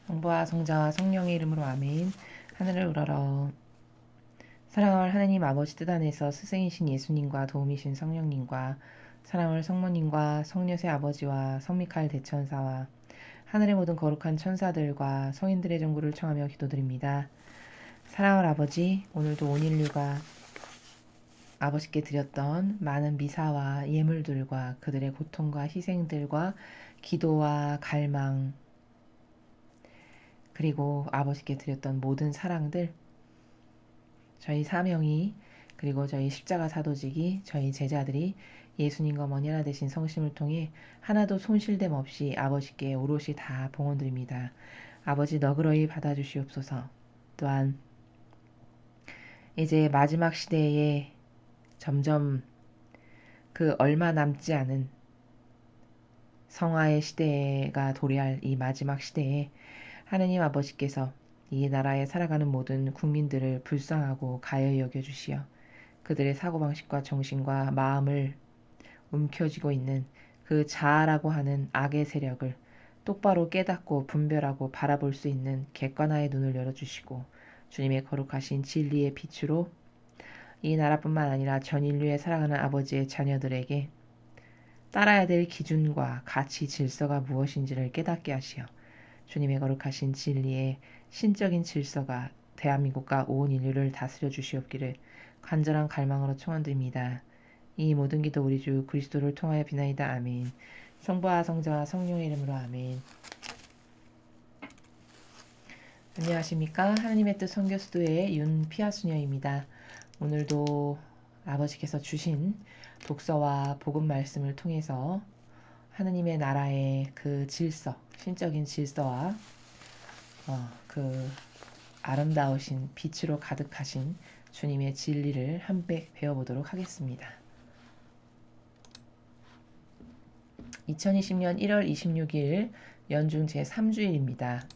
성부와 성자와 성령의 이름으로 아멘. 하늘을 우러러 사랑할 하느님 아버지 뜻 안에서 스승이신 예수님과 도움이신 성령님과 사랑할 성모님과 성녀의 아버지와 성미카엘 대천사와 하늘의 모든 거룩한 천사들과 성인들의 정구를 청하며 기도드립니다. 사랑할 아버지, 오늘도 온 인류가 아버지께 드렸던 많은 미사와 예물들과 그들의 고통과 희생들과 기도와 갈망, 그리고 아버지께 드렸던 모든 사랑들, 저희 사명이, 그리고 저희 십자가 사도직이, 저희 제자들이 예수님과 머니나 되신 성심을 통해 하나도 손실됨 없이 아버지께 오롯이 다 봉헌드립니다. 아버지 너그러이 받아주시옵소서. 또한 이제 마지막 시대에 점점 그 얼마 남지 않은 성화의 시대가 도래할 이 마지막 시대에 하느님 아버지께서 이 나라에 살아가는 모든 국민들을 불쌍하고 가여이 여겨주시어 그들의 사고방식과 정신과 마음을 움켜쥐고 있는 그 자아라고 하는 악의 세력을 똑바로 깨닫고 분별하고 바라볼 수 있는 객관화의 눈을 열어주시고 주님의 거룩하신 진리의 빛으로 이 나라뿐만 아니라 전 인류에 살아가는 아버지의 자녀들에게 따라야 될 기준과 가치 질서가 무엇인지를 깨닫게 하시어 주님의 거룩하신 진리의 신적인 질서가 대한민국과 온 인류를 다스려 주시옵기를 간절한 갈망으로 청원드립니다. 이 모든 기도 우리 주 그리스도를 통하여 비나이다. 아멘. 성부와 성자와 성령의 이름으로 아멘. 안녕하십니까. 하나님의 뜻 선교수도의 윤피아수녀입니다. 오늘도 아버지께서 주신 독서와 복음 말씀을 통해서 하느님의 나라의 그 질서, 신적인 질서와 그 아름다우신 빛으로 가득하신 주님의 진리를 함께 배워보도록 하겠습니다. 2020년 1월 26일 연중 제3주일입니다.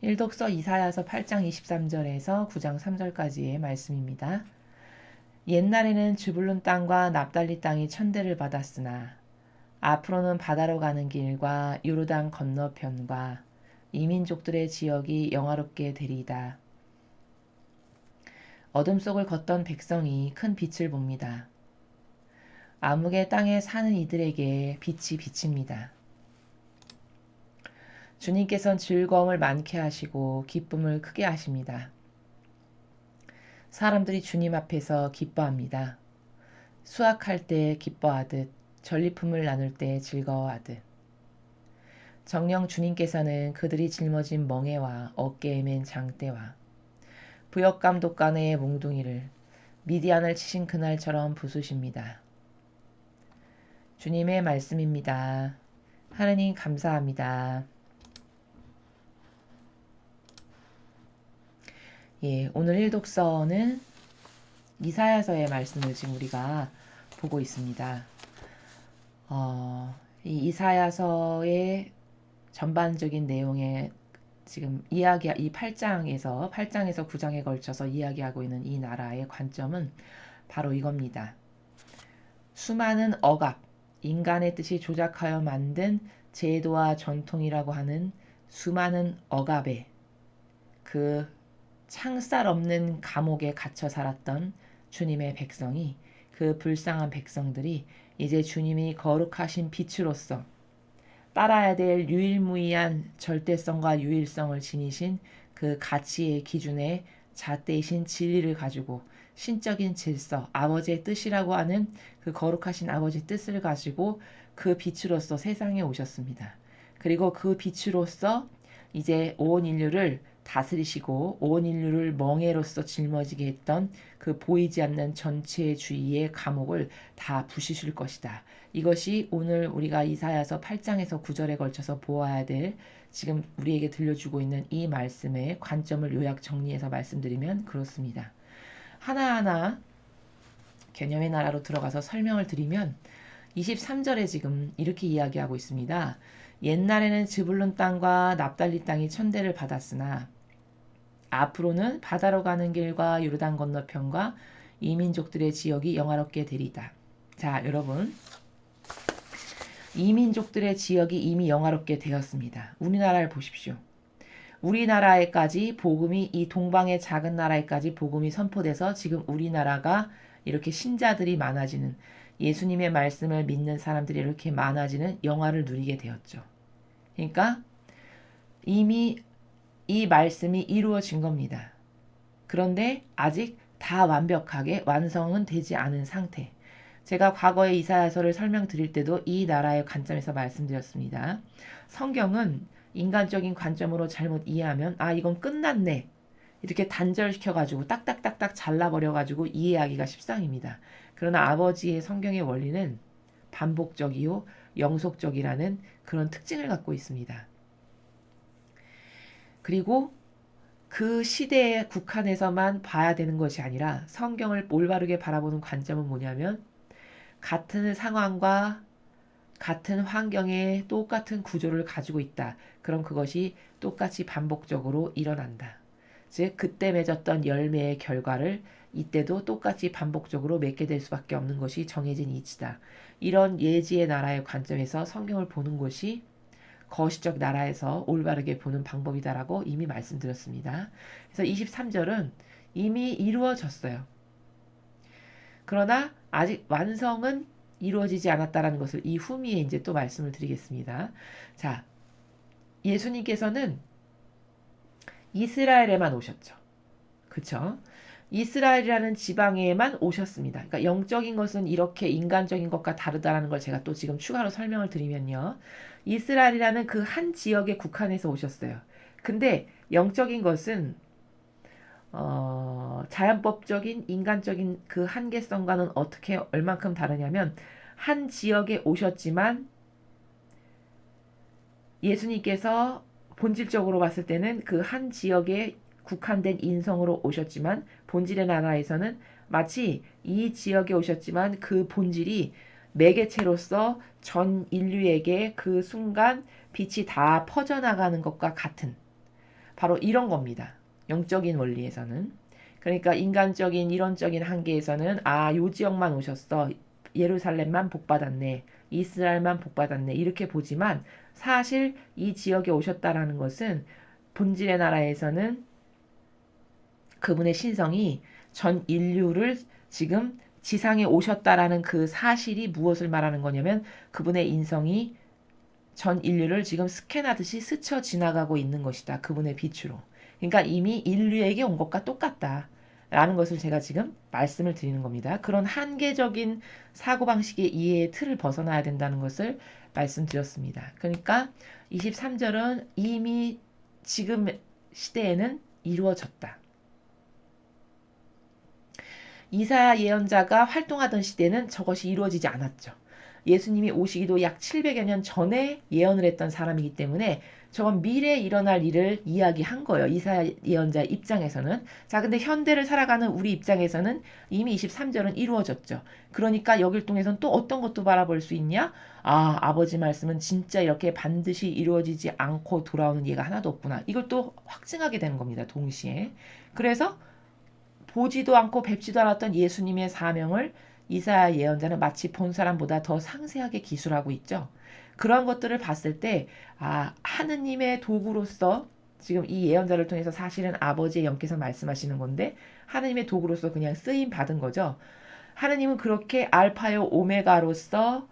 일독서 이사야서 8장 23절에서 9장 3절까지의 말씀입니다. 옛날에는 즈불룬 땅과 납달리 땅이 천대를 받았으나 앞으로는 바다로 가는 길과 요르단 건너편과 이민족들의 지역이 영화롭게 되리이다. 어둠 속을 걷던 백성이 큰 빛을 봅니다. 암흑의 땅에 사는 이들에게 빛이 비칩니다. 주님께서는 즐거움을 많게 하시고 기쁨을 크게 하십니다. 사람들이 주님 앞에서 기뻐합니다. 수확할 때 기뻐하듯 전리품을 나눌 때 즐거워하듯. 정녕 주님께서는 그들이 짊어진 멍에와 어깨에 맨 장대와 부역감독관의 몽둥이를 미디안을 치신 그날처럼 부수십니다. 주님의 말씀입니다. 하느님 감사합니다. 오늘 일독서는 이사야서의 말씀을 지금 우리가 보고 있습니다. 이 이사야서의 전반적인 내용에 지금 이 8장에서 9장에 걸쳐서 이야기하고 있는 이 나라의 관점은 바로 이겁니다. 수많은 억압, 인간의 뜻이 조작하여 만든 제도와 전통이라고 하는 수많은 억압에 그 창살 없는 감옥에 갇혀 살았던 주님의 백성이, 그 불쌍한 백성들이 이제 주님이 거룩하신 빛으로서 따라야 될 유일무이한 절대성과 유일성을 지니신 그 가치의 기준에 잣대이신 진리를 가지고 신적인 질서, 아버지의 뜻이라고 하는 그 거룩하신 아버지의 뜻을 가지고 그 빛으로서 세상에 오셨습니다. 그리고 그 빛으로서 이제 온 인류를 다스리시고 온 인류를 멍에로서 짊어지게 했던 그 보이지 않는 전체의 주위의 감옥을 다 부수실 것이다. 이것이 오늘 우리가 이사야서 8장에서 9절에 걸쳐서 보아야 될 지금 우리에게 들려주고 있는 이 말씀의 관점을 요약 정리해서 말씀드리면 그렇습니다. 하나하나 개념의 나라로 들어가서 설명을 드리면 23절에 지금 이렇게 이야기하고 있습니다. 옛날에는 즈불룬 땅과 납달리 땅이 천대를 받았으나 앞으로는 바다로 가는 길과 요르단 건너편과 이민족들의 지역이 영화롭게 되리다. 자, 여러분, 이민족들의 지역이 이미 영화롭게 되었습니다. 우리나라를 보십시오. 우리나라에까지 복음이, 이 동방의 작은 나라에까지 복음이 선포돼서 지금 우리나라가 이렇게 신자들이 많아지는, 예수님의 말씀을 믿는 사람들이 이렇게 많아지는 영화를 누리게 되었죠. 그러니까 이미 이 말씀이 이루어진 겁니다. 그런데 아직 다 완벽하게 완성은 되지 않은 상태. 제가 과거에 이사야서를 설명드릴 때도 이 나라의 관점에서 말씀드렸습니다. 성경은 인간적인 관점으로 잘못 이해하면 이건 끝났네. 이렇게 단절시켜가지고 딱딱딱딱 잘라버려가지고 이해하기가 십상입니다. 그러나 아버지의 성경의 원리는 반복적이요 영속적이라는 그런 특징을 갖고 있습니다. 그리고 그 시대에 국한해서만 봐야 되는 것이 아니라 성경을 올바르게 바라보는 관점은 뭐냐면 같은 상황과 같은 환경에 똑같은 구조를 가지고 있다. 그럼 그것이 똑같이 반복적으로 일어난다. 즉 그때 맺었던 열매의 결과를 이때도 똑같이 반복적으로 맺게 될 수밖에 없는 것이 정해진 이치다. 이런 예지의 나라의 관점에서 성경을 보는 것이 거시적 나라에서 올바르게 보는 방법이다라고 이미 말씀드렸습니다. 그래서 23절은 이미 이루어졌어요. 그러나 아직 완성은 이루어지지 않았다라는 것을 이 후미에 이제 또 말씀을 드리겠습니다. 자, 예수님께서는 이스라엘에만 오셨죠. 그쵸? 이스라엘이라는 지방에만 오셨습니다. 그러니까 영적인 것은 이렇게 인간적인 것과 다르다라는 걸 제가 또 지금 추가로 설명을 드리면요. 이스라엘이라는 그 한 지역에 국한해서 오셨어요. 근데 영적인 것은 자연법적인 인간적인 그 한계성과는 어떻게 얼만큼 다르냐면 한 지역에 오셨지만 예수님께서 본질적으로 봤을 때는 그 한 지역에 국한된 인성으로 오셨지만 본질의 나라에서는 마치 이 지역에 오셨지만 그 본질이 매개체로서 전 인류에게 그 순간 빛이 다 퍼져나가는 것과 같은 바로 이런 겁니다. 영적인 원리에서는. 그러니까 인간적인 이론적인 한계에서는 요 지역만 오셨어. 예루살렘만 복받았네. 이스라엘만 복받았네. 이렇게 보지만 사실 이 지역에 오셨다라는 것은 본질의 나라에서는 그분의 신성이 전 인류를 지금 지상에 오셨다라는 그 사실이 무엇을 말하는 거냐면 그분의 인성이 전 인류를 지금 스캔하듯이 스쳐 지나가고 있는 것이다. 그분의 빛으로. 그러니까 이미 인류에게 온 것과 똑같다. 라는 것을 제가 지금 말씀을 드리는 겁니다. 그런 한계적인 사고방식의 이해의 틀을 벗어나야 된다는 것을 말씀드렸습니다. 그러니까 23절은 이미 지금 시대에는 이루어졌다. 이사야 예언자가 활동하던 시대는 저것이 이루어지지 않았죠. 예수님이 오시기도 약 700여 년 전에 예언을 했던 사람이기 때문에 저건 미래에 일어날 일을 이야기한 거예요. 이사야 예언자 입장에서는. 자, 근데 현대를 살아가는 우리 입장에서는 이미 23절은 이루어졌죠. 그러니까 여길 통해서는 또 어떤 것도 바라볼 수 있냐? 아버지 말씀은 진짜 이렇게 반드시 이루어지지 않고 돌아오는 예가 하나도 없구나. 이걸 또 확증하게 되는 겁니다. 동시에. 그래서 보지도 않고 뵙지도 않았던 예수님의 사명을 이사야 예언자는 마치 본 사람보다 더 상세하게 기술하고 있죠. 그런 것들을 봤을 때 하느님의 도구로서 지금 이 예언자를 통해서 사실은 아버지의 영께서 말씀하시는 건데 하느님의 도구로서 그냥 쓰임 받은 거죠. 하느님은 그렇게 알파요 오메가로서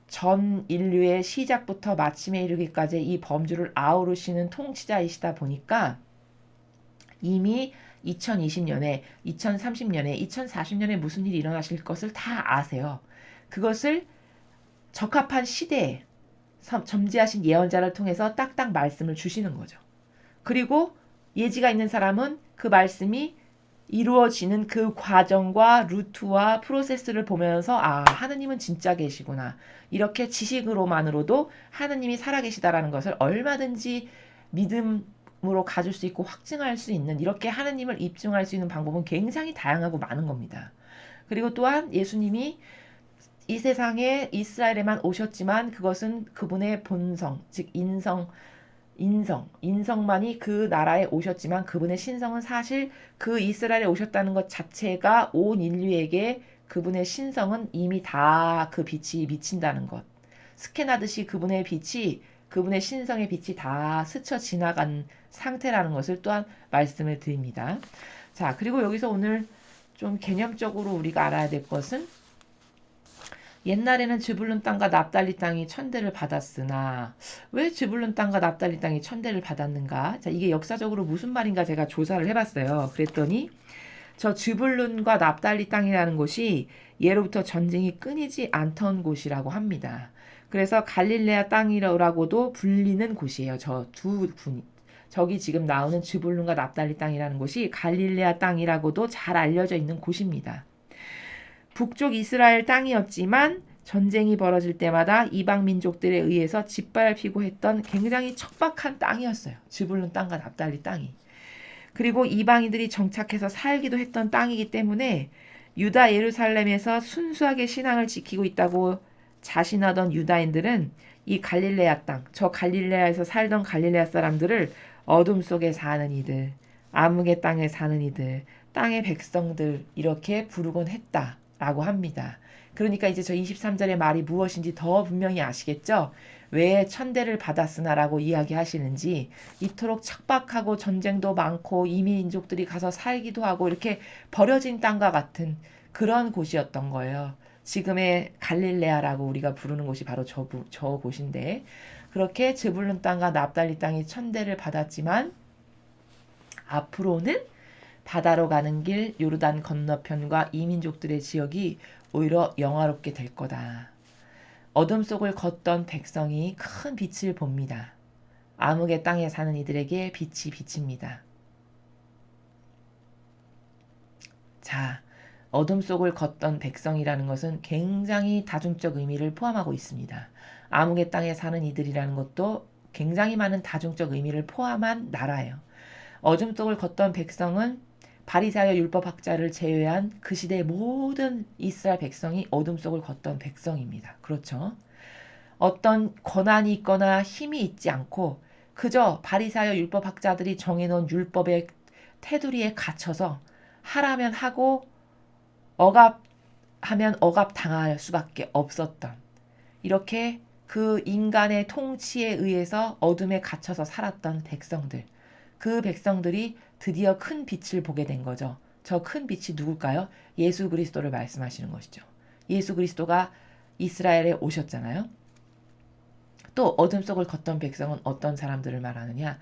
전 인류의 시작부터 마침에 이르기까지 이 범주를 아우르시는 통치자이시다 보니까 이미 2020년에, 2030년에, 2040년에 무슨 일이 일어나실 것을 다 아세요. 그것을 적합한 시대에 점지하신 예언자를 통해서 딱딱 말씀을 주시는 거죠. 그리고 예지가 있는 사람은 그 말씀이 이루어지는 그 과정과 루트와 프로세스를 보면서 하느님은 진짜 계시구나. 이렇게 지식으로만으로도 하느님이 살아계시다라는 것을 얼마든지 믿음으로 가질 수 있고 확증할 수 있는 이렇게 하느님을 입증할 수 있는 방법은 굉장히 다양하고 많은 겁니다. 그리고 또한 예수님이 이 세상에 이스라엘에만 오셨지만 그것은 그분의 본성, 즉 인성만이 그 나라에 오셨지만 그분의 신성은 사실 그 이스라엘에 오셨다는 것 자체가 온 인류에게 그분의 신성은 이미 다 그 빛이 미친다는 것. 스캔하듯이 그분의 빛이 그분의 신성의 빛이 다 스쳐 지나간 상태라는 것을 또한 말씀을 드립니다. 자, 그리고 여기서 오늘 좀 개념적으로 우리가 알아야 될 것은 옛날에는 즈불룬 땅과 납달리 땅이 천대를 받았으나 왜 즈불룬 땅과 납달리 땅이 천대를 받았는가? 자, 이게 역사적으로 무슨 말인가 제가 조사를 해봤어요. 그랬더니 저 즈불룬과 납달리 땅이라는 곳이 예로부터 전쟁이 끊이지 않던 곳이라고 합니다. 그래서 갈릴레아 땅이라고도 불리는 곳이에요. 저 두 군이. 저기 지금 나오는 즈불룬과 납달리 땅이라는 곳이 갈릴레아 땅이라고도 잘 알려져 있는 곳입니다. 북쪽 이스라엘 땅이었지만 전쟁이 벌어질 때마다 이방 민족들에 의해서 짓밟히고 했던 굉장히 척박한 땅이었어요. 즈불룬 땅과 납달리 땅이. 그리고 이방인들이 정착해서 살기도 했던 땅이기 때문에 유다 예루살렘에서 순수하게 신앙을 지키고 있다고 자신하던 유다인들은 이 갈릴레아 땅, 저 갈릴레아에서 살던 갈릴레아 사람들을 어둠 속에 사는 이들, 암흑의 땅에 사는 이들, 땅의 백성들 이렇게 부르곤 했다라고 합니다. 그러니까 이제 저 23절의 말이 무엇인지 더 분명히 아시겠죠? 왜 천대를 받았으나라고 이야기하시는지 이토록 척박하고 전쟁도 많고 이민족들이 가서 살기도 하고 이렇게 버려진 땅과 같은 그런 곳이었던 거예요. 지금의 갈릴레아라고 우리가 부르는 곳이 바로 저 곳인데 그렇게 즈불룬 땅과 납달리 땅이 천대를 받았지만 앞으로는 바다로 가는 길 요르단 건너편과 이민족들의 지역이 오히려 영화롭게 될 거다. 어둠 속을 걷던 백성이 큰 빛을 봅니다. 암흑의 땅에 사는 이들에게 빛이 비칩니다. 자, 어둠 속을 걷던 백성이라는 것은 굉장히 다중적 의미를 포함하고 있습니다. 암흑의 땅에 사는 이들이라는 것도 굉장히 많은 다중적 의미를 포함한 나라예요. 어둠 속을 걷던 백성은 바리새인의 율법학자를 제외한 그 시대의 모든 이스라엘 백성이 어둠 속을 걷던 백성입니다. 그렇죠? 어떤 권한이 있거나 힘이 있지 않고 그저 바리새인 율법학자들이 정해놓은 율법의 테두리에 갇혀서 하라면 하고 억압하면 억압 당할 수밖에 없었던 이렇게 그 인간의 통치에 의해서 어둠에 갇혀서 살았던 백성들. 그 백성들이 드디어 큰 빛을 보게 된 거죠. 저 큰 빛이 누굴까요? 예수 그리스도를 말씀하시는 것이죠. 예수 그리스도가 이스라엘에 오셨잖아요. 또 어둠 속을 걷던 백성은 어떤 사람들을 말하느냐?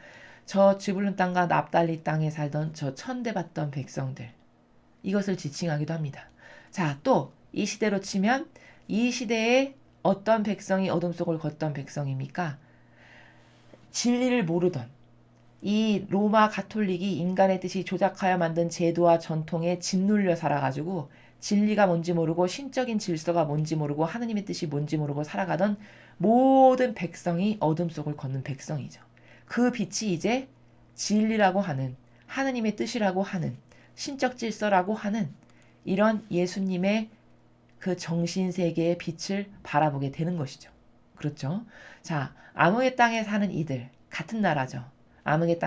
저 즈불룬 땅과 납달리 땅에 살던 저 천대받던 백성들. 이것을 지칭하기도 합니다. 자, 또 이 시대로 치면 이 시대에 어떤 백성이 어둠 속을 걷던 백성입니까? 진리를 모르던 이 로마 가톨릭이 인간의 뜻이 조작하여 만든 제도와 전통에 짓눌려 살아가지고 진리가 뭔지 모르고 신적인 질서가 뭔지 모르고 하느님의 뜻이 뭔지 모르고 살아가던 모든 백성이 어둠 속을 걷는 백성이죠. 그 빛이 이제 진리라고 하는 하느님의 뜻이라고 하는 신적 질서라고 하는 이런 예수님의 그 정신세계의 빛을 바라보게 되는 것이죠. 그렇죠? 자, 암흑의 땅에 사는 이들 같은 나라죠. 암흑의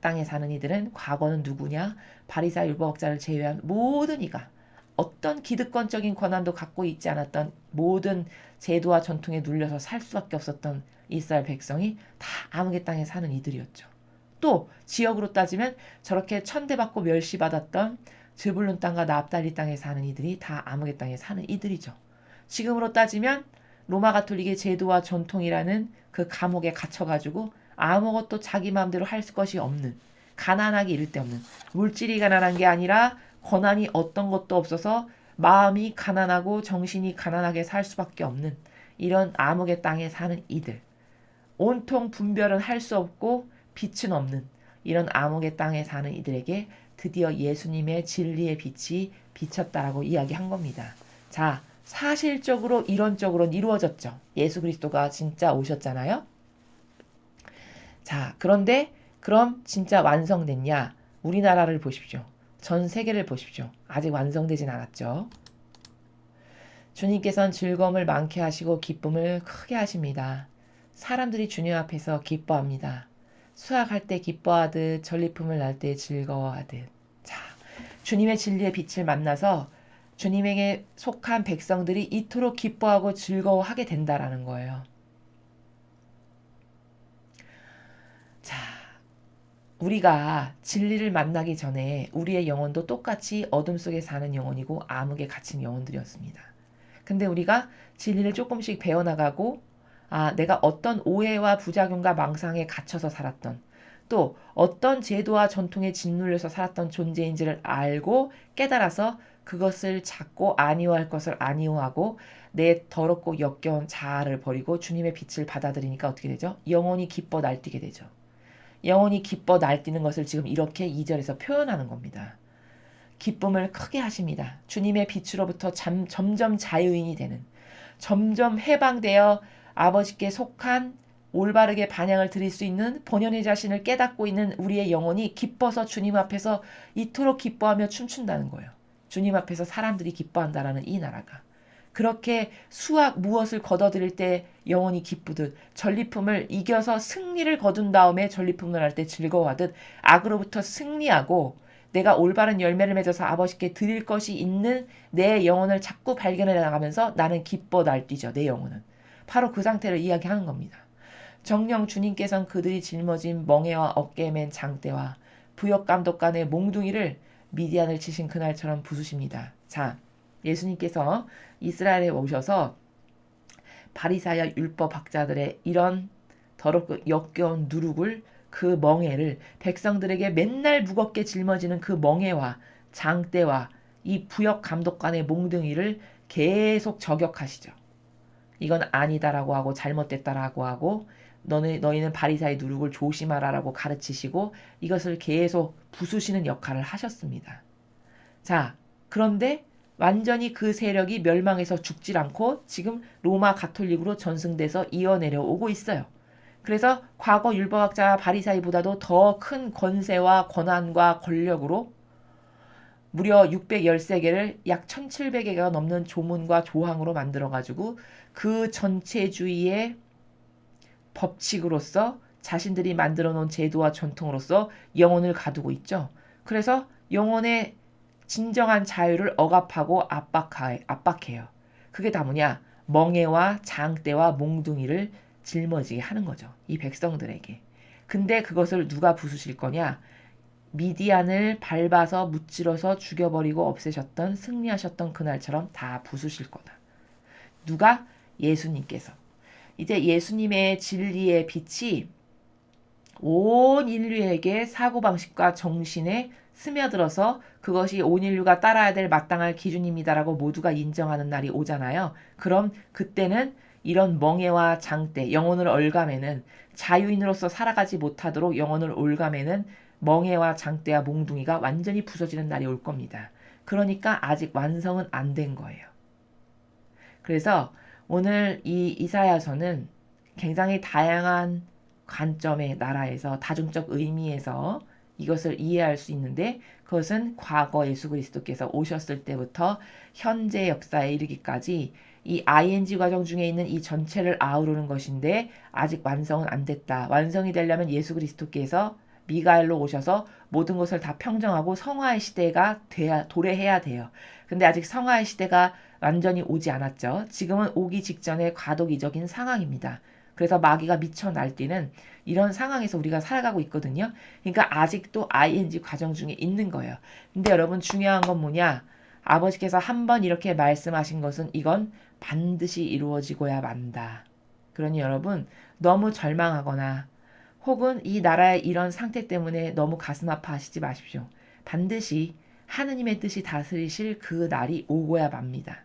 땅에 사는 이들은 과거는 누구냐? 바리새인 율법학자를 제외한 모든 이가 어떤 기득권적인 권한도 갖고 있지 않았던 모든 제도와 전통에 눌려서 살 수밖에 없었던 이스라엘 백성이 다 암흑의 땅에 사는 이들이었죠. 또 지역으로 따지면 저렇게 천대받고 멸시받았던 즈불룬 땅과 납달리 땅에 사는 이들이 다 암흑의 땅에 사는 이들이죠. 지금으로 따지면 로마 가톨릭의 제도와 전통이라는 그 감옥에 갇혀가지고 아무것도 자기 마음대로 할 것이 없는 가난하기 이를 데 없는 물질이 가난한 게 아니라 권한이 어떤 것도 없어서 마음이 가난하고 정신이 가난하게 살 수밖에 없는 이런 암흑의 땅에 사는 이들 온통 분별은 할 수 없고 빛은 없는 이런 암흑의 땅에 사는 이들에게 드디어 예수님의 진리의 빛이 비쳤다라고 이야기한 겁니다. 자, 사실적으로 이론적으로는 이루어졌죠. 예수 그리스도가 진짜 오셨잖아요. 자, 그런데 그럼 진짜 완성됐냐? 우리나라를 보십시오. 전 세계를 보십시오. 아직 완성되진 않았죠. 주님께서는 즐거움을 많게 하시고 기쁨을 크게 하십니다. 사람들이 주님 앞에서 기뻐합니다. 수확할 때 기뻐하듯 전리품을 날 때 즐거워하듯. 자, 주님의 진리의 빛을 만나서 주님에게 속한 백성들이 이토록 기뻐하고 즐거워하게 된다라는 거예요. 우리가 진리를 만나기 전에 우리의 영혼도 똑같이 어둠 속에 사는 영혼이고 암흑에 갇힌 영혼들이었습니다. 근데 우리가 진리를 조금씩 배워나가고 내가 어떤 오해와 부작용과 망상에 갇혀서 살았던 또 어떤 제도와 전통에 짓눌려서 살았던 존재인지를 알고 깨달아서 그것을 찾고 아니오할 것을 아니오하고 내 더럽고 역겨운 자아를 버리고 주님의 빛을 받아들이니까 어떻게 되죠? 영혼이 기뻐 날뛰게 되죠. 영혼이 기뻐 날뛰는 것을 지금 이렇게 2절에서 표현하는 겁니다. 기쁨을 크게 하십니다. 주님의 빛으로부터 점점 자유인이 되는, 점점 해방되어 아버지께 속한 올바르게 반향을 드릴 수 있는 본연의 자신을 깨닫고 있는 우리의 영혼이 기뻐서 주님 앞에서 이토록 기뻐하며 춤춘다는 거예요. 주님 앞에서 사람들이 기뻐한다라는 이 나라가. 그렇게 무엇을 거둬들일 때 영혼이 기쁘듯 전리품을 이겨서 승리를 거둔 다음에 전리품을 할 때 즐거워하듯 악으로부터 승리하고 내가 올바른 열매를 맺어서 아버지께 드릴 것이 있는 내 영혼을 자꾸 발견해 나가면서 나는 기뻐 날뛰죠. 내 영혼은. 바로 그 상태를 이야기하는 겁니다. 정녕 주님께서는 그들이 짊어진 멍에와 어깨에 맨 장대와 부역감독 간의 몽둥이를 미디안을 치신 그날처럼 부수십니다. 자, 예수님께서 이스라엘에 오셔서 바리사야 율법 학자들의 이런 더럽고 역겨운 누룩을 그 멍에를 백성들에게 맨날 무겁게 짊어지는 그 멍에와 장대와 이 부역 감독관의 몽둥이를 계속 저격하시죠. 이건 아니다라고 하고 잘못됐다라고 하고 너희는 바리사의 누룩을 조심하라라고 가르치시고 이것을 계속 부수시는 역할을 하셨습니다. 자, 그런데 완전히 그 세력이 멸망해서 죽질 않고 지금 로마 가톨릭으로 전승돼서 이어내려오고 있어요. 그래서 과거 율법학자 바리사이보다도 더 큰 권세와 권한과 권력으로 무려 613개를 약 1700개가 넘는 조문과 조항으로 만들어가지고 그 전체주의의 법칙으로서 자신들이 만들어 놓은 제도와 전통으로서 영혼을 가두고 있죠. 그래서 영혼의 진정한 자유를 억압하고 압박해요. 그게 다 뭐냐? 멍에와 장대와 몽둥이를 짊어지게 하는 거죠. 이 백성들에게. 근데 그것을 누가 부수실 거냐? 미디안을 밟아서 무찌러서 죽여버리고 없애셨던 승리하셨던 그날처럼 다 부수실 거다. 누가? 예수님께서. 이제 예수님의 진리의 빛이 온 인류에게 사고방식과 정신에 스며들어서 그것이 온 인류가 따라야 될 마땅할 기준입니다라고 모두가 인정하는 날이 오잖아요. 그럼 그때는 이런 멍에와 장대, 영혼을 올가매는 자유인으로서 살아가지 못하도록 영혼을 올가매는 멍에와 장대와 몽둥이가 완전히 부서지는 날이 올 겁니다. 그러니까 아직 완성은 안 된 거예요. 그래서 오늘 이 이사야서는 굉장히 다양한 관점의 나라에서 다중적 의미에서 이것을 이해할 수 있는데 그것은 과거 예수 그리스도께서 오셨을 때부터 현재 역사에 이르기까지 이 ing 과정 중에 있는 이 전체를 아우르는 것인데 아직 완성은 안 됐다. 완성이 되려면 예수 그리스도께서 미가엘로 오셔서 모든 것을 다 평정하고 성화의 시대가 도래해야 돼요. 근데 아직 성화의 시대가 완전히 오지 않았죠. 지금은 오기 직전의 과도기적인 상황입니다. 그래서 마귀가 미쳐 날뛰는 이런 상황에서 우리가 살아가고 있거든요. 그러니까 아직도 ing 과정 중에 있는 거예요. 근데 여러분 중요한 건 뭐냐? 아버지께서 한번 이렇게 말씀하신 것은 이건 반드시 이루어지고야 만다. 그러니 여러분 너무 절망하거나 혹은 이 나라의 이런 상태 때문에 너무 가슴 아파하시지 마십시오. 반드시 하느님의 뜻이 다스리실 그 날이 오고야 맙니다.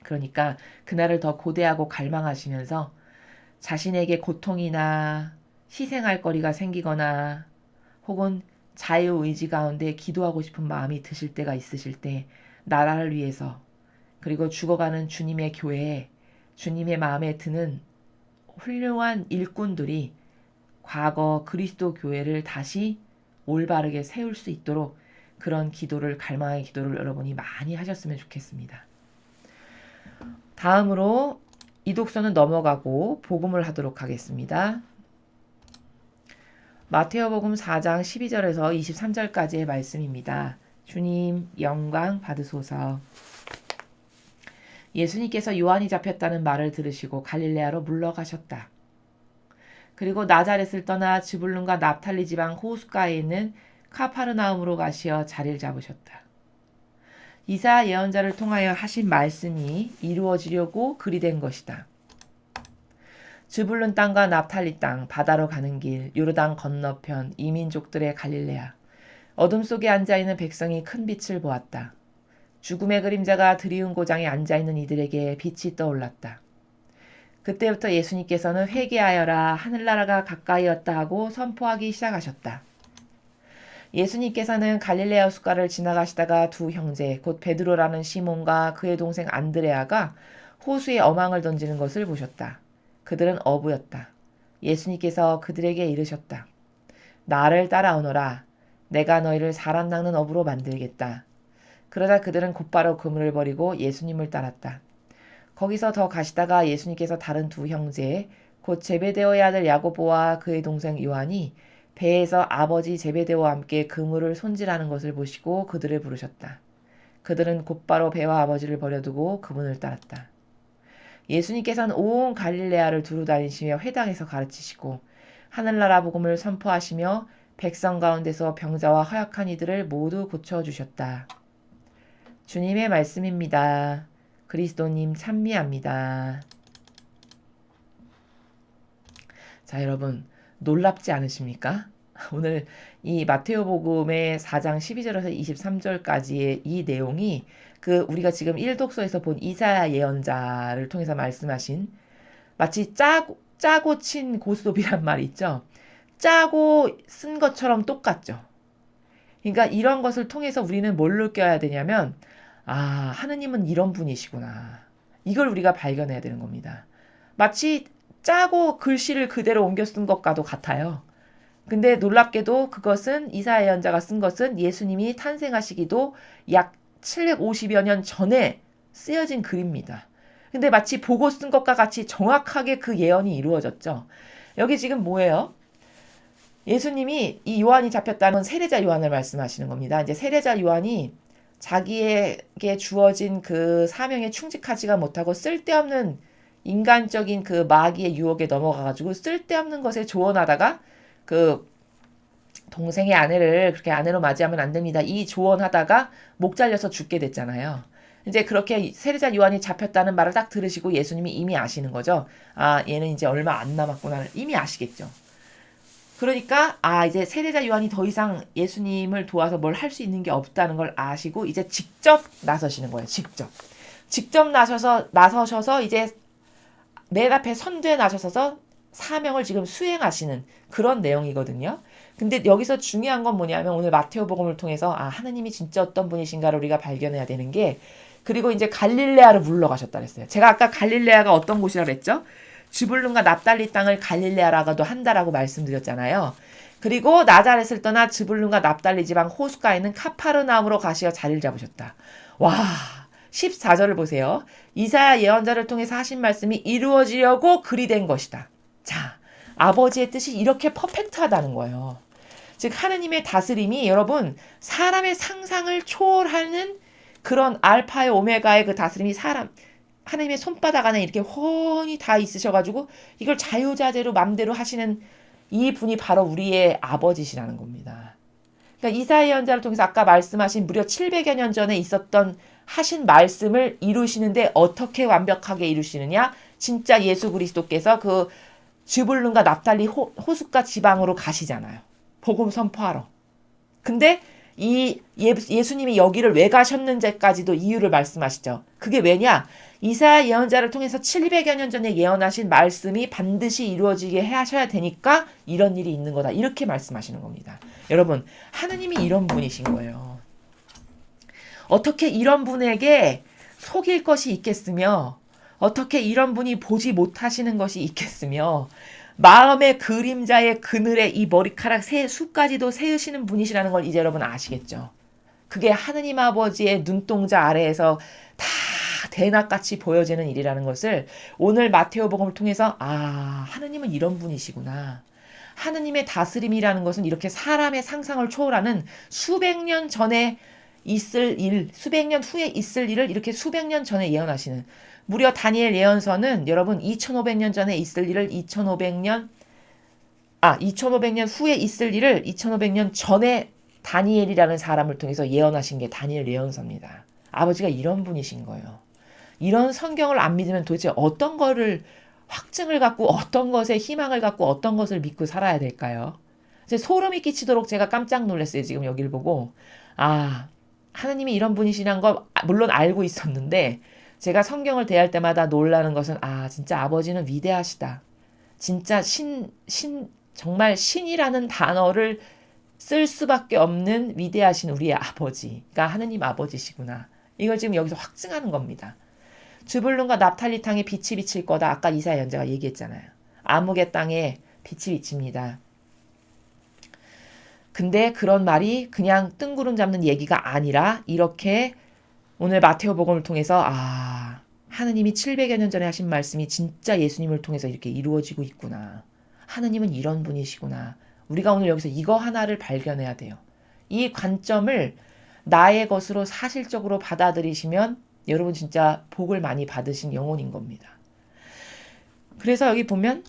그러니까 그날을 더 고대하고 갈망하시면서 자신에게 고통이나 희생할 거리가 생기거나 혹은 자유의지 가운데 기도하고 싶은 마음이 드실 때가 있으실 때 나라를 위해서 그리고 죽어가는 주님의 교회에 주님의 마음에 드는 훌륭한 일꾼들이 과거 그리스도 교회를 다시 올바르게 세울 수 있도록 그런 기도를 갈망의 기도를 여러분이 많이 하셨으면 좋겠습니다. 다음으로 이독서는 넘어가고 복음을 하도록 하겠습니다. 마테오복음 4장 12절에서 23절까지의 말씀입니다. 주님 영광 받으소서. 예수님께서 요한이 잡혔다는 말을 들으시고 갈릴레아로 물러가셨다. 그리고 나자렛을 떠나 즈불룬과 납탈리 지방 호숫가에 있는 카파르나움으로 가시어 자리를 잡으셨다. 이사야 예언자를 통하여 하신 말씀이 이루어지려고 그리 된 것이다. 즈불룬 땅과 납탈리 땅, 바다로 가는 길, 요르단 건너편, 이민족들의 갈릴레아. 어둠 속에 앉아있는 백성이 큰 빛을 보았다. 죽음의 그림자가 드리운 고장에 앉아있는 이들에게 빛이 떠올랐다. 그때부터 예수님께서는 회개하여라, 하늘나라가 가까이였다 하고 선포하기 시작하셨다. 예수님께서는 갈릴레아 호숫가를 지나가시다가 두 형제, 곧 베드로라는 시몬과 그의 동생 안드레아가 호수에 어망을 던지는 것을 보셨다. 그들은 어부였다. 예수님께서 그들에게 이르셨다. 나를 따라오너라. 내가 너희를 사람 낚는 어부로 만들겠다. 그러자 그들은 곧바로 그물을 버리고 예수님을 따랐다. 거기서 더 가시다가 예수님께서 다른 두 형제, 곧 제베데오의 아들 야고보와 그의 동생 요한이 배에서 아버지 제베데오와 함께 그물을 손질하는 것을 보시고 그들을 부르셨다. 그들은 곧바로 배와 아버지를 버려두고 그분을 따랐다. 예수님께서는 온 갈릴레아를 두루 다니시며 회당에서 가르치시고 하늘나라 복음을 선포하시며 백성 가운데서 병자와 허약한 이들을 모두 고쳐주셨다. 주님의 말씀입니다. 그리스도님 찬미합니다. 자, 여러분 놀랍지 않으십니까? 오늘 이 마테오복음의 4장 12절에서 23절까지의 이 내용이 우리가 지금 1독서에서 본 이사야 예언자를 통해서 말씀하신 마치 짜고 친 고스톱이란 말이 있죠. 짜고 쓴 것처럼 똑같죠. 그러니까 이런 것을 통해서 우리는 뭘 느껴야 되냐면 하느님은 이런 분이시구나. 이걸 우리가 발견해야 되는 겁니다. 마치 짜고 글씨를 그대로 옮겨 쓴 것과도 같아요. 근데 놀랍게도 그것은 이사야 예언자가 쓴 것은 예수님이 탄생하시기도 약 750여 년 전에 쓰여진 글입니다. 근데 마치 보고 쓴 것과 같이 정확하게 그 예언이 이루어졌죠. 여기 지금 뭐예요? 예수님이 이 요한이 잡혔다는 세례자 요한을 말씀하시는 겁니다. 이제 세례자 요한이 자기에게 주어진 그 사명에 충직하지가 못하고 쓸데없는 인간적인 그 마귀의 유혹에 넘어가가지고 쓸데없는 것에 조언하다가 그 동생의 아내를 그렇게 아내로 맞이하면 안 됩니다. 이 조언하다가 목 잘려서 죽게 됐잖아요. 이제 그렇게 세례자 요한이 잡혔다는 말을 딱 들으시고 예수님이 이미 아시는 거죠. 얘는 이제 얼마 안 남았구나. 이미 아시겠죠. 그러니까 이제 세례자 요한이 더 이상 예수님을 도와서 뭘 할 수 있는 게 없다는 걸 아시고 이제 직접 나서시는 거예요. 직접 나서셔서 이제 맨 앞에 선두에 나서서 사명을 지금 수행하시는 그런 내용이거든요. 근데 여기서 중요한 건 뭐냐면 오늘 마테오복음을 통해서 하느님이 진짜 어떤 분이신가를 우리가 발견해야 되는 게 그리고 이제 갈릴레아를 물러가셨다 그랬어요. 제가 아까 갈릴레아가 어떤 곳이라고 그랬죠? 즈불룬과 납달리 땅을 갈릴레아라고도 한다라고 말씀드렸잖아요. 그리고 나자렛을 떠나 즈불룬과 납달리 지방 호숫가에 있는 카파르나움으로 가시어 자리를 잡으셨다. 와, 14절을 보세요. 이사야 예언자를 통해서 하신 말씀이 이루어지려고 그리 된 것이다. 자, 아버지의 뜻이 이렇게 퍼펙트하다는 거예요. 즉 하느님의 다스림이 여러분 사람의 상상을 초월하는 그런 알파의 오메가의 그 다스림이 하느님의 손바닥 안에 이렇게 훤히 다 있으셔가지고 이걸 자유자재로 맘대로 하시는 이 분이 바로 우리의 아버지시라는 겁니다. 그러니까 이사야 예언자를 통해서 아까 말씀하신 무려 700여 년 전에 있었던 하신 말씀을 이루시는데 어떻게 완벽하게 이루시느냐? 진짜 예수 그리스도께서 그 즈불룬과 납달리 호숫가 지방으로 가시잖아요. 복음 선포하러. 근데 이 예수님이 여기를 왜 가셨는지까지도 이유를 말씀하시죠. 그게 왜냐? 이사야 예언자를 통해서 700여 년 전에 예언하신 말씀이 반드시 이루어지게 하셔야 되니까 이런 일이 있는 거다. 이렇게 말씀하시는 겁니다. 여러분, 하느님이 이런 분이신 거예요. 어떻게 이런 분에게 속일 것이 있겠으며 어떻게 이런 분이 보지 못하시는 것이 있겠으며 마음의 그림자의 그늘에 이 머리카락 수까지도 세우시는 분이시라는 걸 이제 여러분 아시겠죠? 그게 하느님 아버지의 눈동자 아래에서 다 대낮같이 보여지는 일이라는 것을 오늘 마테오복음을 통해서 하느님은 이런 분이시구나. 하느님의 다스림이라는 것은 이렇게 사람의 상상을 초월하는 수백 년 전에 있을 일, 수백 년 후에 있을 일을 이렇게 수백 년 전에 예언하시는 무려 다니엘 예언서는 여러분 2500년 전에 있을 일을 2500년 2500년 후에 있을 일을 2500년 전에 다니엘이라는 사람을 통해서 예언하신 게 다니엘 예언서입니다. 아버지가 이런 분이신 거예요. 이런 성경을 안 믿으면 도대체 어떤 거를 확증을 갖고 어떤 것에 희망을 갖고 어떤 것을 믿고 살아야 될까요? 이제 소름이 끼치도록 제가 깜짝 놀랐어요. 지금 여기를 보고. 하느님이 이런 분이시란 걸 물론 알고 있었는데 제가 성경을 대할 때마다 놀라는 것은 진짜 아버지는 위대하시다. 진짜 정말 신이라는 단어를 쓸 수밖에 없는 위대하신 우리의 아버지가 하느님 아버지시구나. 이걸 지금 여기서 확증하는 겁니다. 주불룬과 납탈리 땅에 빛이 비칠 거다. 아까 이사야 연자가 얘기했잖아요. 아무개 땅에 빛이 비칩니다. 근데 그런 말이 그냥 뜬구름 잡는 얘기가 아니라 이렇게 오늘 마테오복음을 통해서 하느님이 700여 년 전에 하신 말씀이 진짜 예수님을 통해서 이렇게 이루어지고 있구나. 하느님은 이런 분이시구나. 우리가 오늘 여기서 이거 하나를 발견해야 돼요. 이 관점을 나의 것으로 사실적으로 받아들이시면 여러분 진짜 복을 많이 받으신 영혼인 겁니다. 그래서 여기 보면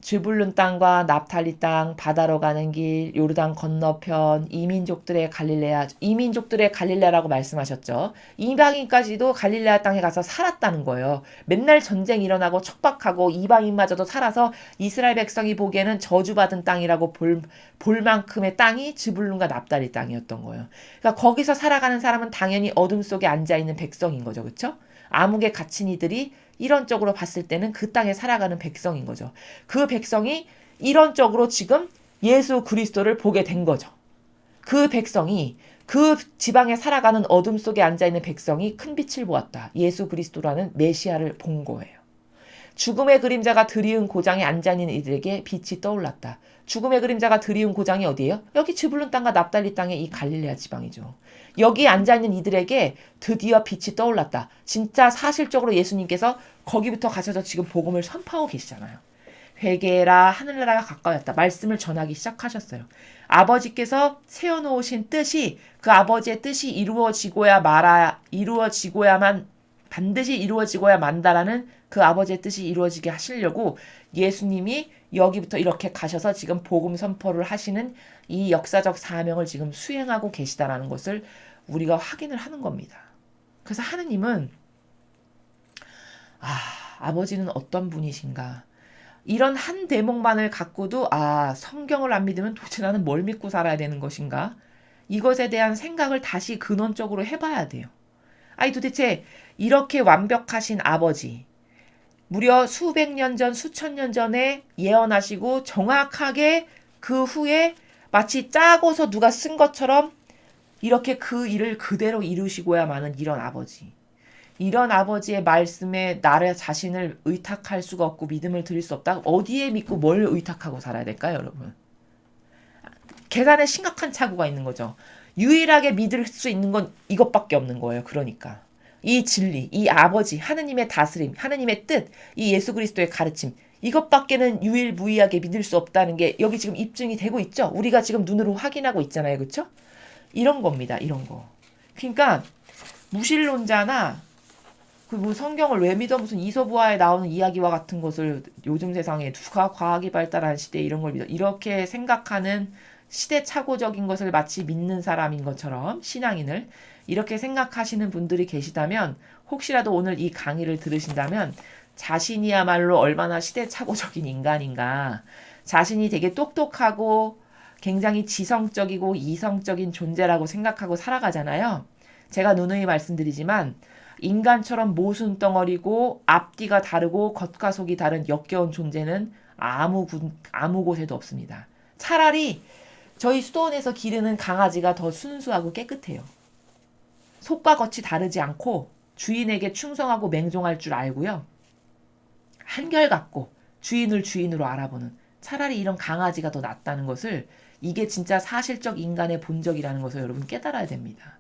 즈불룬 땅과 납탈리 땅, 바다로 가는 길, 요르단 건너편, 이민족들의 갈릴레아라고 말씀하셨죠. 이방인까지도 갈릴레아 땅에 가서 살았다는 거예요. 맨날 전쟁 일어나고 척박하고 이방인마저도 살아서 이스라엘 백성이 보기에는 저주받은 땅이라고 볼 만큼의 땅이 즈불룬과 납탈리 땅이었던 거예요. 그러니까 거기서 살아가는 사람은 당연히 어둠 속에 앉아있는 백성인 거죠. 그렇죠? 암흑에 갇힌 이들이 이론적으로 봤을 때는 그 땅에 살아가는 백성인 거죠. 그 백성이 이론적으로 지금 예수 그리스도를 보게 된 거죠. 그 백성이 그 지방에 살아가는 어둠 속에 앉아있는 백성이 큰 빛을 보았다. 예수 그리스도라는 메시아를 본 거예요. 죽음의 그림자가 드리운 고장에 앉아있는 이들에게 빛이 떠올랐다. 죽음의 그림자가 드리운 고장이 어디예요? 여기 즈불룬 땅과 납달리 땅의 이 갈릴레아 지방이죠. 여기 앉아있는 이들에게 드디어 빛이 떠올랐다. 진짜 사실적으로 예수님께서 거기부터 가셔서 지금 복음을 선포하고 계시잖아요. 회개라 하늘나라가 가까웠다. 말씀을 전하기 시작하셨어요. 아버지께서 세워놓으신 뜻이 그 아버지의 뜻이 반드시 이루어지고야 만다라는 그 아버지의 뜻이 이루어지게 하시려고 예수님이 여기부터 이렇게 가셔서 지금 복음 선포를 하시는 이 역사적 사명을 지금 수행하고 계시다라는 것을 우리가 확인을 하는 겁니다. 그래서 하느님은 아버지는 어떤 분이신가? 이런 한 대목만을 갖고도 성경을 안 믿으면 도대체 나는 뭘 믿고 살아야 되는 것인가? 이것에 대한 생각을 다시 근원적으로 해봐야 돼요. 도대체 이렇게 완벽하신 아버지, 무려 수백 년 전, 수천 년 전에 예언하시고 정확하게 그 후에 마치 짜고서 누가 쓴 것처럼 이렇게 그 일을 그대로 이루시고야만은 이런 아버지. 이런 아버지의 말씀에 나를 자신을 의탁할 수가 없고 믿음을 드릴 수 없다. 어디에 믿고 뭘 의탁하고 살아야 될까요, 여러분? 계산에 심각한 착오가 있는 거죠. 유일하게 믿을 수 있는 건 이것밖에 없는 거예요. 그러니까 이 진리, 이 아버지, 하느님의 다스림, 하느님의 뜻, 이 예수 그리스도의 가르침, 이것밖에는 유일무이하게 믿을 수 없다는 게 여기 지금 입증이 되고 있죠. 우리가 지금 눈으로 확인하고 있잖아요. 그렇죠? 이런 겁니다. 이런 거. 그러니까 무신론자나 그 성경을 왜 믿어? 무슨 이솝우화에 나오는 이야기와 같은 것을 요즘 세상에 누가 과학이 발달한 시대에 이런 걸 믿어? 이렇게 생각하는 시대착오적인 것을 마치 믿는 사람인 것처럼 신앙인을 이렇게 생각하시는 분들이 계시다면 혹시라도 오늘 이 강의를 들으신다면 자신이야말로 얼마나 시대착오적인 인간인가, 자신이 되게 똑똑하고 굉장히 지성적이고 이성적인 존재라고 생각하고 살아가잖아요. 제가 누누이 말씀드리지만 인간처럼 모순 덩어리고 앞뒤가 다르고 겉과 속이 다른 역겨운 존재는 아무 곳에도 없습니다. 차라리 저희 수도원에서 기르는 강아지가 더 순수하고 깨끗해요. 속과 겉이 다르지 않고 주인에게 충성하고 맹종할 줄 알고요. 한결같고 주인을 주인으로 알아보는 차라리 이런 강아지가 더 낫다는 것을 이게 진짜 사실적 인간의 본적이라는 것을 여러분 깨달아야 됩니다.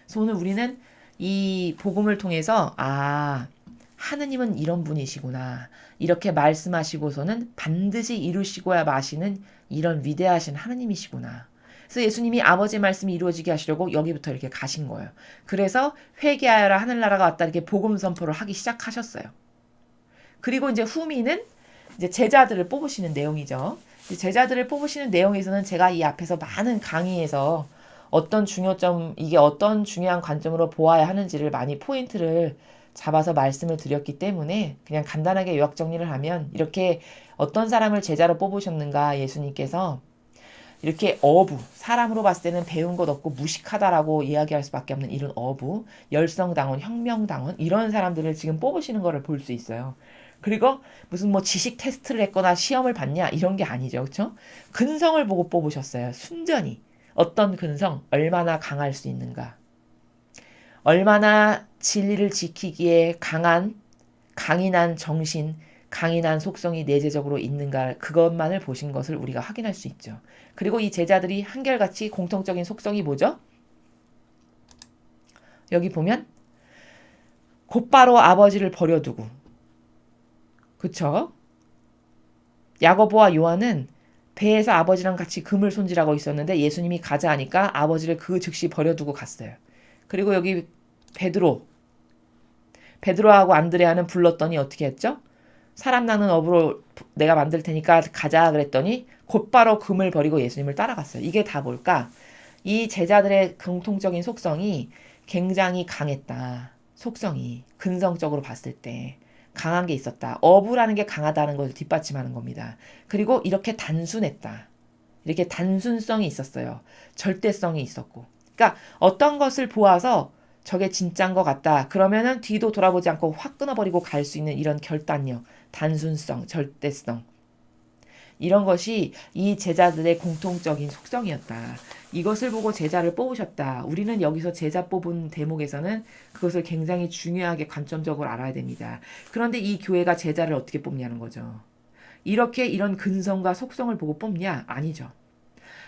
그래서 오늘 우리는 이 복음을 통해서 하느님은 이런 분이시구나. 이렇게 말씀하시고서는 반드시 이루시고야 마시는 이런 위대하신 하느님이시구나. 그래서 예수님이 아버지의 말씀이 이루어지게 하시려고 여기부터 이렇게 가신 거예요. 그래서 회개하여라 하늘나라가 왔다 이렇게 복음 선포를 하기 시작하셨어요. 그리고 이제 후미는 이제 제자들을 뽑으시는 내용이죠. 제자들을 뽑으시는 내용에서는 제가 이 앞에서 많은 강의에서 어떤 중요점, 이게 어떤 중요한 관점으로 보아야 하는지를 많이 포인트를 잡아서 말씀을 드렸기 때문에 그냥 간단하게 요약 정리를 하면 이렇게 어떤 사람을 제자로 뽑으셨는가 예수님께서 이렇게 어부, 사람으로 봤을 때는 배운 것 없고 무식하다라고 이야기할 수밖에 없는 이런 어부, 열성당원, 혁명당원 이런 사람들을 지금 뽑으시는 거를 볼 수 있어요. 그리고 무슨 뭐 지식 테스트를 했거나 시험을 봤냐 이런 게 아니죠. 그렇죠? 근성을 보고 뽑으셨어요. 순전히. 어떤 근성, 얼마나 강할 수 있는가. 얼마나 진리를 지키기에 강인한 정신, 강인한 속성이 내재적으로 있는가 그것만을 보신 것을 우리가 확인할 수 있죠. 그리고 이 제자들이 한결같이 공통적인 속성이 뭐죠? 여기 보면 곧바로 아버지를 버려두고 그쵸? 야고보와 요한은 배에서 아버지랑 같이 금을 손질하고 있었는데 예수님이 가자 하니까 아버지를 그 즉시 버려두고 갔어요. 그리고 여기 베드로하고 안드레아는 불렀더니 어떻게 했죠? 사람 낳는 어부로 내가 만들 테니까 가자 그랬더니 곧바로 금을 버리고 예수님을 따라갔어요. 이게 다 뭘까? 이 제자들의 공통적인 속성이 굉장히 강했다. 속성이 근성적으로 봤을 때 강한 게 있었다. 어부라는 게 강하다는 것을 뒷받침하는 겁니다. 그리고 이렇게 단순했다. 이렇게 단순성이 있었어요. 절대성이 있었고. 그러니까 어떤 것을 보아서 저게 진짜인 것 같다. 그러면은 뒤도 돌아보지 않고 확 끊어버리고 갈 수 있는 이런 결단력, 단순성, 절대성. 이런 것이 이 제자들의 공통적인 속성이었다. 이것을 보고 제자를 뽑으셨다. 우리는 여기서 제자 뽑은 대목에서는 그것을 굉장히 중요하게 관점적으로 알아야 됩니다. 그런데 이 교회가 제자를 어떻게 뽑냐는 거죠. 이렇게 이런 근성과 속성을 보고 뽑냐? 아니죠.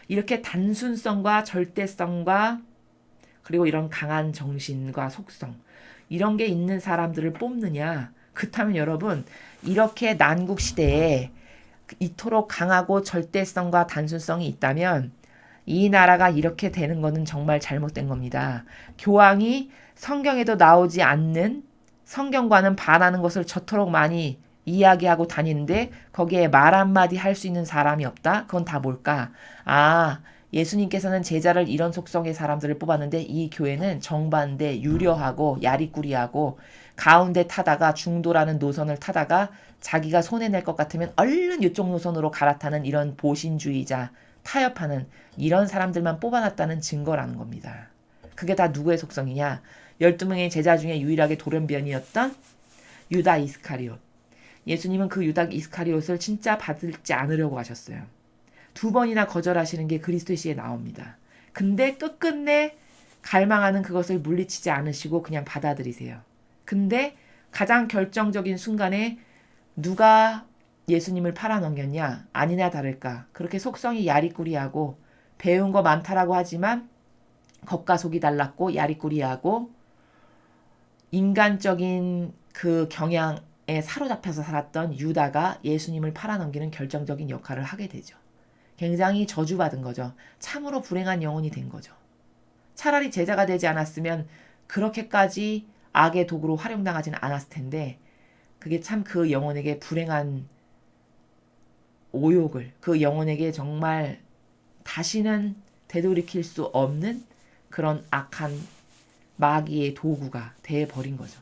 이렇게 단순성과 절대성과 그리고 이런 강한 정신과 속성 이런 게 있는 사람들을 뽑느냐? 그렇다면 여러분 이렇게 난국 시대에 이토록 강하고 절대성과 단순성이 있다면 이 나라가 이렇게 되는 것은 정말 잘못된 겁니다. 교황이 성경에도 나오지 않는 성경과는 반하는 것을 저토록 많이 이야기하고 다니는데 거기에 말 한마디 할 수 있는 사람이 없다? 그건 다 뭘까? 아, 예수님께서는 제자를 이런 속성의 사람들을 뽑았는데 이 교회는 정반대 유려하고 야리꾸리하고 가운데 타다가 중도라는 노선을 타다가 자기가 손해낼 것 같으면 얼른 이쪽 노선으로 갈아타는 이런 보신주의자, 타협하는 이런 사람들만 뽑아놨다는 증거라는 겁니다. 그게 다 누구의 속성이냐? 12명의 제자 중에 유일하게 돌연변이었던 유다 이스카리옷. 예수님은 그 유다 이스카리옷을 진짜 받지 않으려고 하셨어요. 2번이나 거절하시는 게 그리스도시에 나옵니다. 근데 끝끝내 갈망하는 그것을 물리치지 않으시고 그냥 받아들이세요. 근데 가장 결정적인 순간에 누가 예수님을 팔아넘겼냐? 아니나 다를까. 그렇게 속성이 야리꾸리하고 배운 거 많다라고 하지만 겉과 속이 달랐고 야리꾸리하고 인간적인 그 경향에 사로잡혀서 살았던 유다가 예수님을 팔아넘기는 결정적인 역할을 하게 되죠. 굉장히 저주받은 거죠. 참으로 불행한 영혼이 된 거죠. 차라리 제자가 되지 않았으면 그렇게까지 악의 도구로 활용당하지는 않았을 텐데 그게 참 그 영혼에게 불행한 오욕을 그 영혼에게 정말 다시는 되돌이킬 수 없는 그런 악한 마귀의 도구가 돼버린 거죠.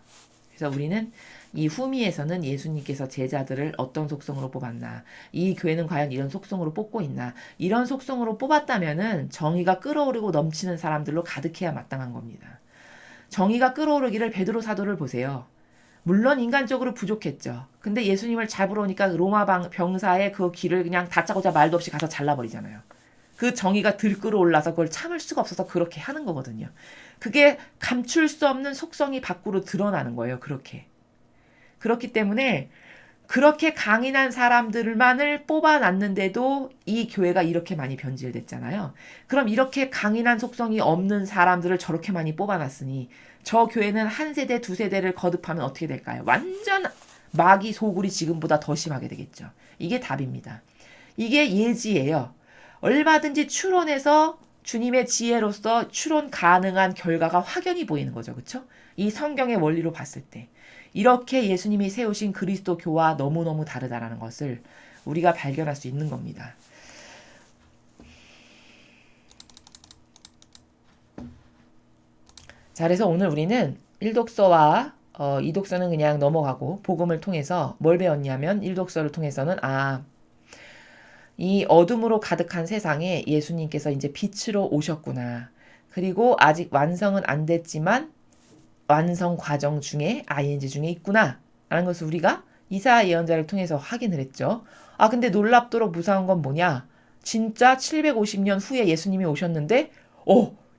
그래서 우리는 이 후미에서는 예수님께서 제자들을 어떤 속성으로 뽑았나, 이 교회는 과연 이런 속성으로 뽑고 있나, 이런 속성으로 뽑았다면은 정의가 끓어오르고 넘치는 사람들로 가득해야 마땅한 겁니다. 정의가 끓어오르기를 베드로 사도를 보세요. 물론 인간적으로 부족했죠. 근데 예수님을 잡으러 오니까 로마 병사의 그 길을 그냥 다짜고짜 말도 없이 가서 잘라버리잖아요. 그 정의가 들끓어올라서 그걸 참을 수가 없어서 그렇게 하는 거거든요. 그게 감출 수 없는 속성이 밖으로 드러나는 거예요. 그렇기 때문에 그렇게 강인한 사람들만을 뽑아놨는데도 이 교회가 이렇게 많이 변질됐잖아요. 그럼 이렇게 강인한 속성이 없는 사람들을 저렇게 많이 뽑아놨으니 저 교회는 한 세대, 두 세대를 거듭하면 어떻게 될까요? 완전 마귀 소굴이 지금보다 더 심하게 되겠죠. 이게 답입니다. 이게 예지예요. 얼마든지 추론해서 주님의 지혜로서 추론 가능한 결과가 확연히 보이는 거죠. 그렇죠? 이 성경의 원리로 봤을 때. 이렇게 예수님이 세우신 그리스도 교와 너무너무 다르다라는 것을 우리가 발견할 수 있는 겁니다. 자, 그래서 오늘 우리는 1독서와 2독서는 그냥 넘어가고 복음을 통해서 뭘 배웠냐면 1독서를 통해서는 이 어둠으로 가득한 세상에 예수님께서 이제 빛으로 오셨구나. 그리고 아직 완성은 안 됐지만 완성 과정 중에 ing 중에 있구나 라는 것을 우리가 이사야 예언자를 통해서 확인을 했죠. 근데 놀랍도록 무서운 건 뭐냐? 진짜 750년 후에 예수님이 오셨는데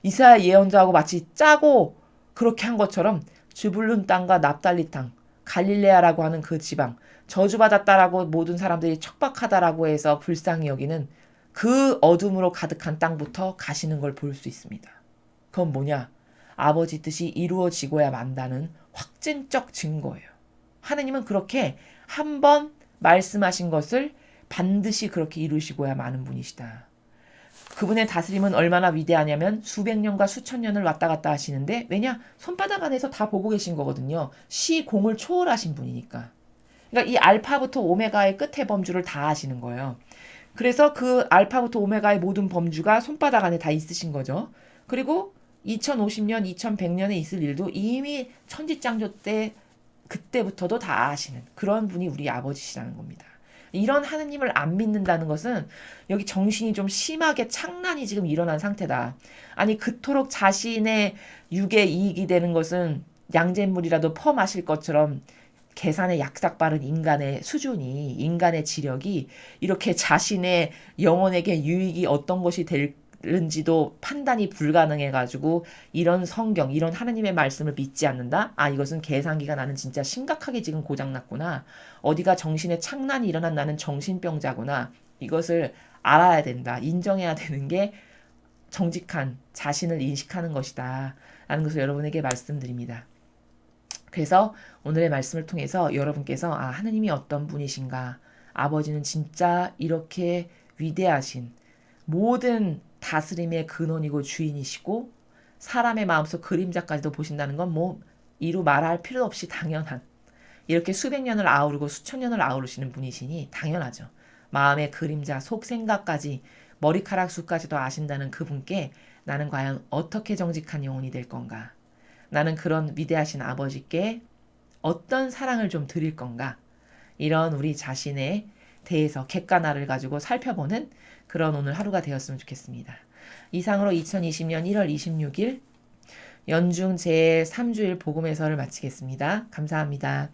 이사야 예언자하고 마치 짜고 그렇게 한 것처럼 즈불룬 땅과 납달리 땅, 갈릴레아라고 하는 그 지방, 저주받았다라고 모든 사람들이 척박하다라고 해서 불쌍히 여기는 그 어둠으로 가득한 땅부터 가시는 걸 볼 수 있습니다. 그건 뭐냐? 아버지 뜻이 이루어지고야 만다는 확증적 증거예요. 하느님은 그렇게 한 번 말씀하신 것을 반드시 그렇게 이루시고야 마는 분이시다. 그분의 다스림은 얼마나 위대하냐면 수백 년과 수천 년을 왔다 갔다 하시는데 왜냐? 손바닥 안에서 다 보고 계신 거거든요. 시공을 초월하신 분이니까. 그러니까 이 알파부터 오메가의 끝의 범주를 다 아시는 거예요. 그래서 그 알파부터 오메가의 모든 범주가 손바닥 안에 다 있으신 거죠. 그리고 2050년, 2100년에 있을 일도 이미 천지창조 때 그때부터도 다 아시는 그런 분이 우리 아버지시라는 겁니다. 이런 하느님을 안 믿는다는 것은 여기 정신이 좀 심하게 착란이 지금 일어난 상태다. 아니 그토록 자신의 육에 이익이 되는 것은 양잿물이라도 퍼마실 것처럼 계산에 약삭 빠른 인간의 수준이 인간의 지력이 이렇게 자신의 영혼에게 유익이 어떤 것이 될는지도 판단이 불가능해가지고 이런 성경 이런 하느님의 말씀을 믿지 않는다? 이것은 계산기가 나는 진짜 심각하게 지금 고장났구나. 어디가 정신에 착란이 일어난 나는 정신병자구나. 이것을 알아야 된다. 인정해야 되는 게 정직한 자신을 인식하는 것이다. 라는 것을 여러분에게 말씀드립니다. 그래서 오늘의 말씀을 통해서 여러분께서 하느님이 어떤 분이신가, 아버지는 진짜 이렇게 위대하신 모든 다스림의 근원이고 주인이시고 사람의 마음속 그림자까지도 보신다는 건 이루 말할 필요 없이 당연한 이렇게 수백 년을 아우르고 수천 년을 아우르시는 분이시니 당연하죠. 마음의 그림자, 속 생각까지 머리카락 수까지도 아신다는 그분께 나는 과연 어떻게 정직한 영혼이 될 건가? 나는 그런 위대하신 아버지께 어떤 사랑을 좀 드릴 건가? 이런 우리 자신에 대해서 객관화를 가지고 살펴보는 그런 오늘 하루가 되었으면 좋겠습니다. 이상으로 2020년 1월 26일 연중 제3주일 복음해설을 마치겠습니다. 감사합니다.